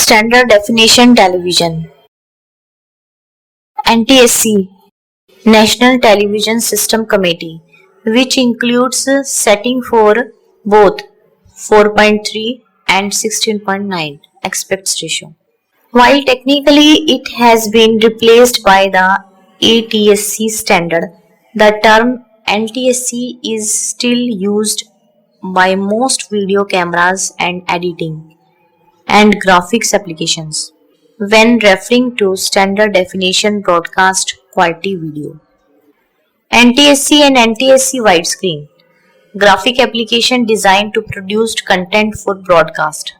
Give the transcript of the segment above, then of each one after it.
Standard Definition Television Ntsc National Television System Committee, which includes setting for both 4.3 and 16.9 aspect ratio. While technically it has been replaced by the ATSC standard, the term Ntsc is still used by most video cameras and editing and graphics applications when referring to standard definition broadcast quality video. Ntsc and Ntsc widescreen graphic application designed to produce content for broadcast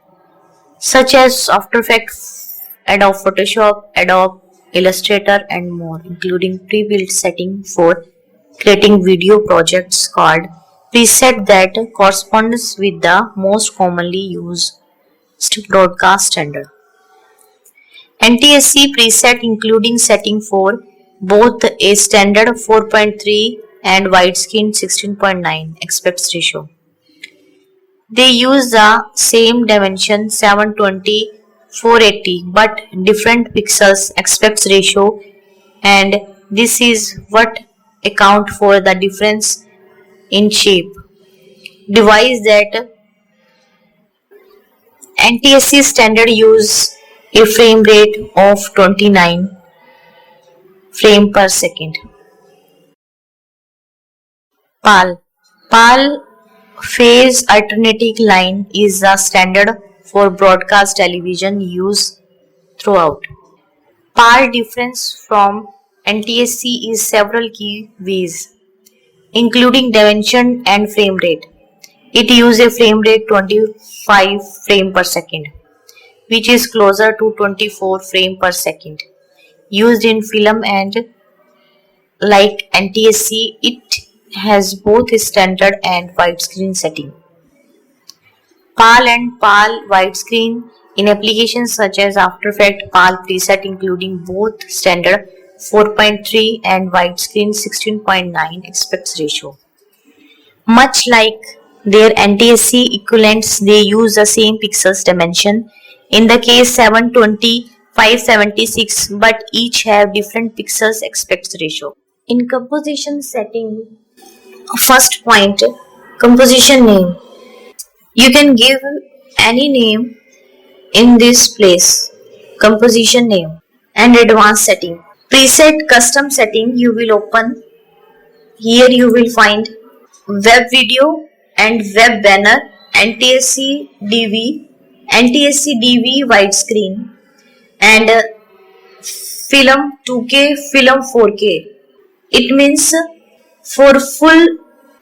such as After Effects, Adobe Photoshop, Adobe Illustrator and more, including pre-built setting for creating video projects called preset that corresponds with the most commonly used broadcast standard. Ntsc preset including setting for both a standard 4.3 and widescreen 16.9 aspect ratio. They use the same dimension 720 480 but different pixels aspect ratio, and this is what account for the difference in shape. Device that Ntsc standard use a frame rate of 29 frame per second. PAL phase alternating line is the standard for broadcast television use throughout. PAL difference from Ntsc is several key ways, including dimension and frame rate. It uses a frame rate 25 frame per second, which is closer to 24 frame per second. Used in film and like Ntsc, it has both a standard and widescreen setting. PAL and PAL widescreen in applications such as After Effects, PAL preset including both standard 4.3 and widescreen 16.9 aspect ratio. Much like their Ntsc equivalents, they use the same pixels dimension, in the case 720 576, but each have different pixels aspect ratio. In composition setting, first point, composition name. You can give any name in this place, composition name, and advanced setting. Preset custom setting you will open. Here you will find web video and web banner, Ntsc DV, Ntsc DV widescreen, and film 2K, film 4K. It means for full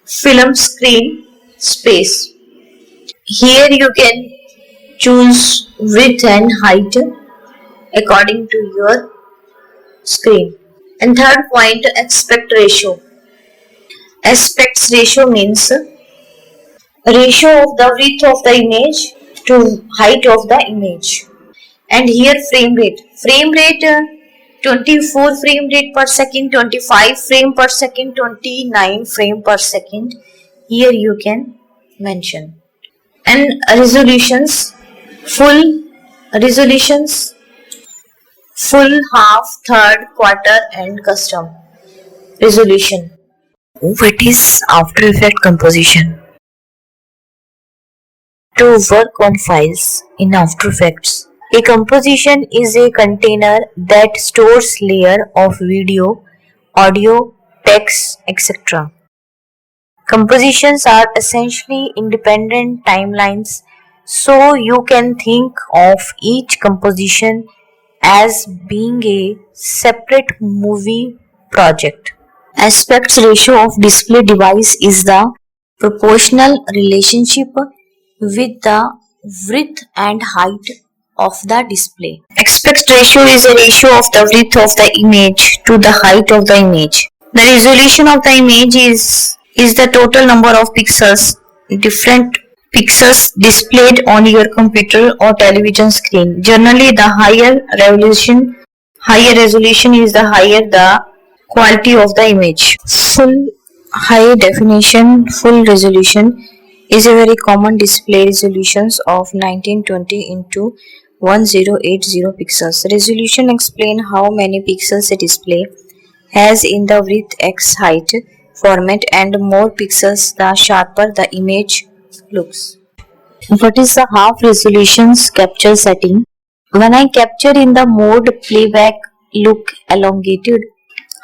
film screen space. Here you can choose width and height according to your screen. And third point, aspect ratio. Aspect ratio means ratio of the width of the image to height of the image. And here frame rate. Frame rate 24 frame rate per second, 25 frame per second, 29 frame per second. Here you can mention. And resolutions, full resolutions, full, half, third, quarter and custom resolution. What is After Effects composition? To work on files in After Effects, a composition is a container that stores layers of video, audio, text, etc. Compositions are essentially independent timelines, so you can think of each composition as being a separate movie project. Aspect ratio of display device is the proportional relationship with the width and height of the display. Aspect ratio is a ratio of the width of the image to the height of the image. The resolution of the image is the total number of pixels, different pixels displayed on your computer or television screen. Generally, the higher resolution is the higher the quality of the image. Full high definition, full resolution is a very common display resolutions of 1920 into 1080 pixels. Resolution explain how many pixels a display has in the width x height format, and more pixels the sharper the image looks. What is the half resolutions capture setting? When I capture in the mode playback look elongated,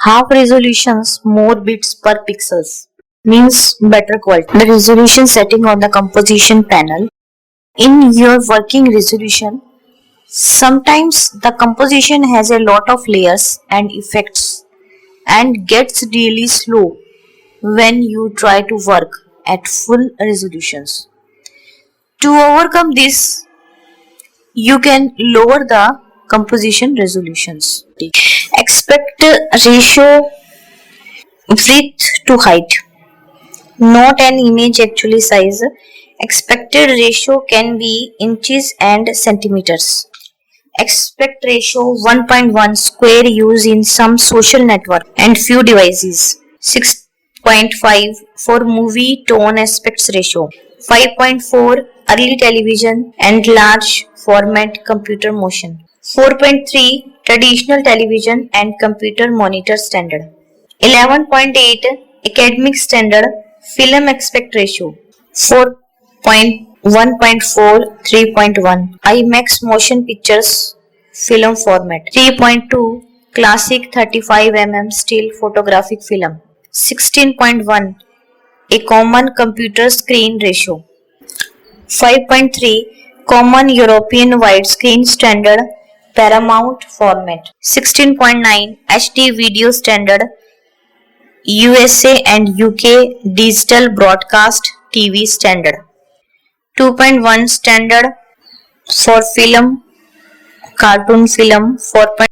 half resolutions more bits per pixels means better quality. The resolution setting on the composition panel. In your working resolution, sometimes the composition has a lot of layers and effects and gets really slow when you try to work at full resolutions. To overcome this, you can lower the composition resolutions. Expect ratio width to height, not an image actually size. Expected ratio can be inches and centimeters. Aspect ratio 1.1 square used in some social network and few devices. 6.5 for movie tone aspects ratio. 5.4 early television and large format computer motion. 4.3 traditional television and computer monitor standard. 11.8 academic standard film aspect ratio. 4.1.4 3.1 IMAX motion pictures film format. 3.2 classic 35 mm still photographic film. 16.1 a common computer screen ratio. 5.3 common European widescreen standard Paramount format. 16.9 HD video standard USA and UK digital broadcast TV standard. 2.1 standard for film cartoon film. 4.